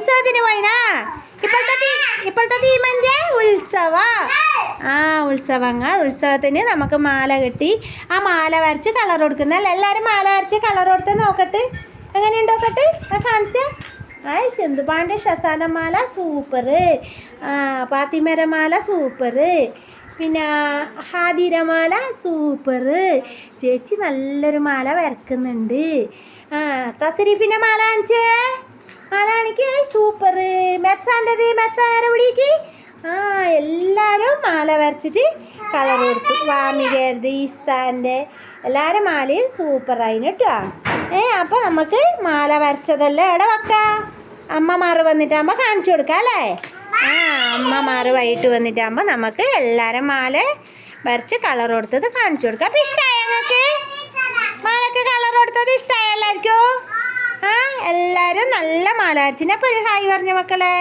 ഉത്സവത്തിന് പോയിനാ? ഇപ്പോഴത്തെ തീമൻ്റെ ഉത്സവ. ഉത്സവത്തിന് നമുക്ക് മാല കെട്ടി ആ മാല വരച്ച് കളർ കൊടുക്കുന്നല്ല. എല്ലാവരും മാല വരച്ച് കളർ കൊടുത്ത് നോക്കട്ടെ, എങ്ങനെയുണ്ട് നോക്കട്ടെ, കാണിച്ചേ. സിന്ധുപാണ്ഡ്യ ഷസാനമാല സൂപ്പർ, പാത്തിമരമാല സൂപ്പർ, പിന്നെ ഹാദിരമാല സൂപ്പർ. ചേച്ചി നല്ലൊരു മാല വരക്കുന്നുണ്ട്. തസരീഫിൻ്റെ മാല കാണിച്ചേ, മാല കാണിക്ക്, സൂപ്പർ. മെക്സാൻ്റെ പിടിക്ക്. എല്ലാവരും മാല വരച്ചിട്ട് കളർ കൊടുത്തു. വാമികേർദ്, ഈസ്താൻ്റെ എല്ലാവരും മാലയും സൂപ്പറായിന് കേട്ടോ. അപ്പോൾ നമുക്ക് മാല വരച്ചതെല്ലാം എവിടെ വെക്കാം? അമ്മമാർ വന്നിട്ടാകുമ്പോൾ കാണിച്ചു കൊടുക്കാം അല്ലേ? അമ്മമാർ വൈകിട്ട് വന്നിട്ടാകുമ്പോൾ നമുക്ക് എല്ലാവരും മാല വരച്ച് കളർ കൊടുത്തത് കാണിച്ചു കൊടുക്കാം. അപ്പോൾ ഇഷ്ടമായി ഞങ്ങൾക്ക് മാലക്ക് കളർ കൊടുത്തത്? ഇഷ്ടമായി എല്ലാവർക്കും? എല്ലാവരും നല്ല മാല വരച്ചിന്. അപ്പോൾ ഒരു ഹായ് പറഞ്ഞ മക്കളെ.